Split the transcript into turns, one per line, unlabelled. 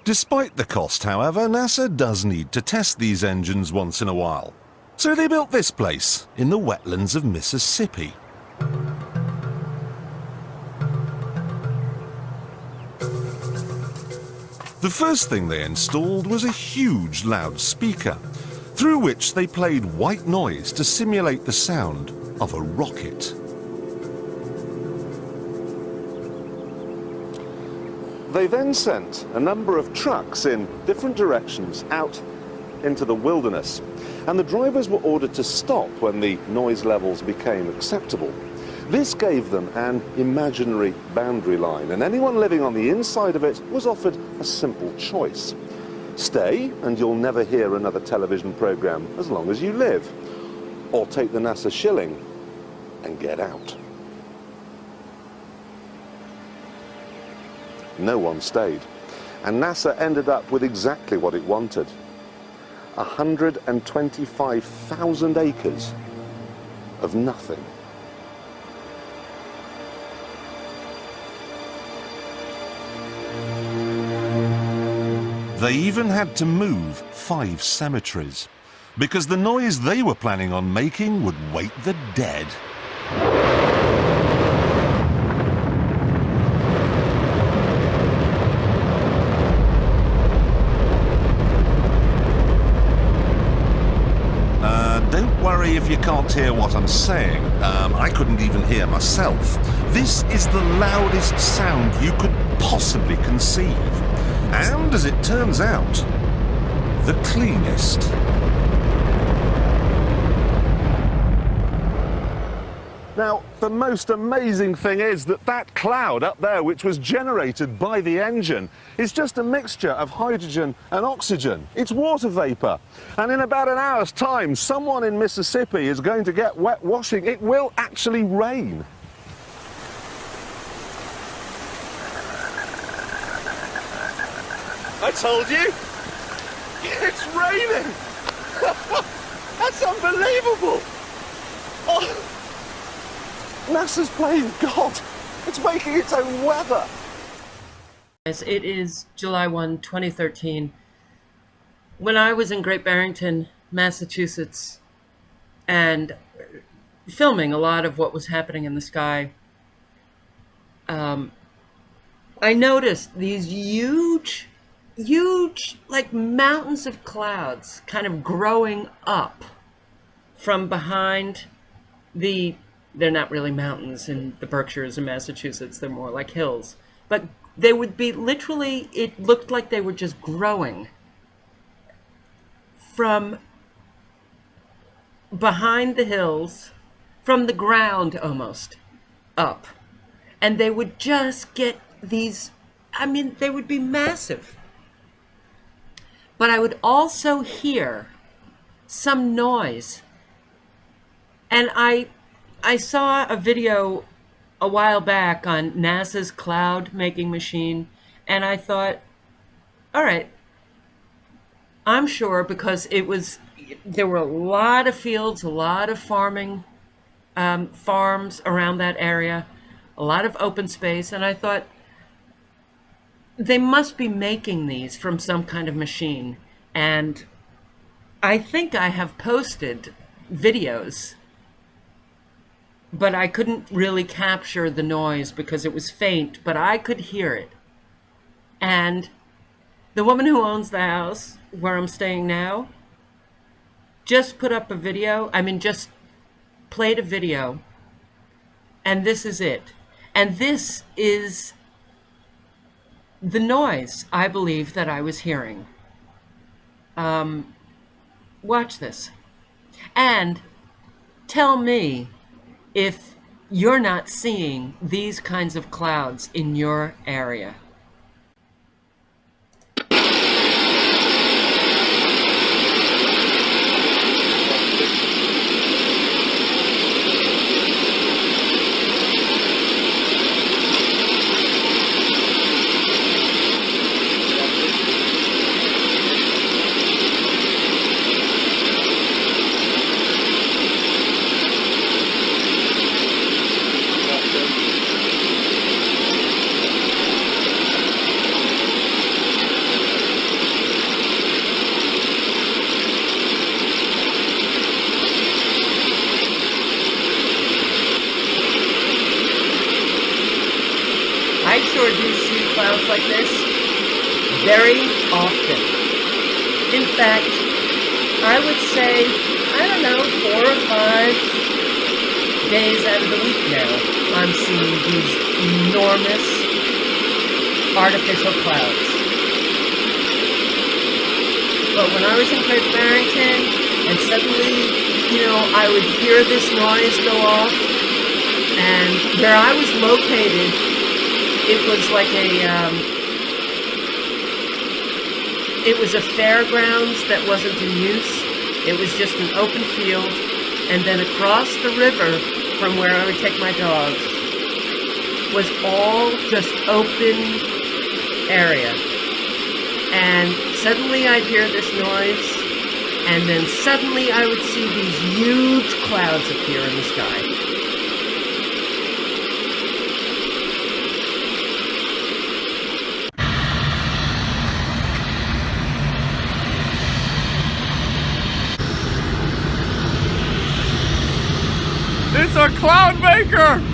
Despite the cost, however, NASA does need to test these engines once in a while. So they built this place in the wetlands of Mississippi. The first thing they installed was a huge loudspeaker, through which they played white noise to simulate the sound of a rocket. They then sent a number of trucks in different directions out into the wilderness, and the drivers were ordered to stop when the noise levels became acceptable. This gave them an imaginary boundary line, and anyone living on the inside of it was offered a simple choice. Stay, and you'll never hear another television program as long as you live. Or take the NASA shilling and get out. No one stayed, and NASA ended up with exactly what it wanted. 125,000 acres of nothing. They even had to move 5 cemeteries, because the noise they were planning on making would wake the dead. Don't worry if you can't hear what I'm saying. I couldn't even hear myself. This is the loudest sound you could possibly conceive. And, as it turns out, the cleanest. Now, the most amazing thing is that that cloud up there, which was generated by the engine, is just a mixture of hydrogen and oxygen. It's water vapor. And in about an hour's time, someone in Mississippi is going to get wet washing. It will actually rain. I told you! It's raining! That's unbelievable! Oh. NASA's playing God. It's making its own weather.
It is July 1, 2013. When I was in Great Barrington, Massachusetts, and filming a lot of what was happening in the sky, I noticed these huge, like mountains of clouds kind of growing up from behind the... They're not really mountains in the Berkshires in Massachusetts. They're more like hills. But they would be literally, it looked like they were just growing from behind the hills, from the ground almost, up. And they would just get these, I mean, they would be massive. But I would also hear some noise. And I saw a video a while back on NASA's cloud making machine, and I thought, all right, I'm sure, because there were a lot of fields, a lot of farms around that area, a lot of open space, and I thought, they must be making these from some kind of machine. And I think I have posted videos, but I couldn't really capture the noise because it was faint, but I could hear it. And the woman who owns the house where I'm staying now just put up a video, just played a video, and this is it. And this is the noise I believe that I was hearing. Watch this. And tell me if you're not seeing these kinds of clouds in your area. or do see clouds like this? Very often. In fact, I would say, I don't know, 4 or 5 days out of the week now, I'm seeing these enormous artificial clouds. But when I was in Great Barrington, and suddenly, you know, I would hear this noise go off, and where I was located, it was like it was a fairgrounds that wasn't in use. It was just an open field, and then across the river from where I would take my dogs was all just open area. And suddenly I'd hear this noise, and then suddenly I would see these huge clouds appear in the sky.
It's a cloud maker!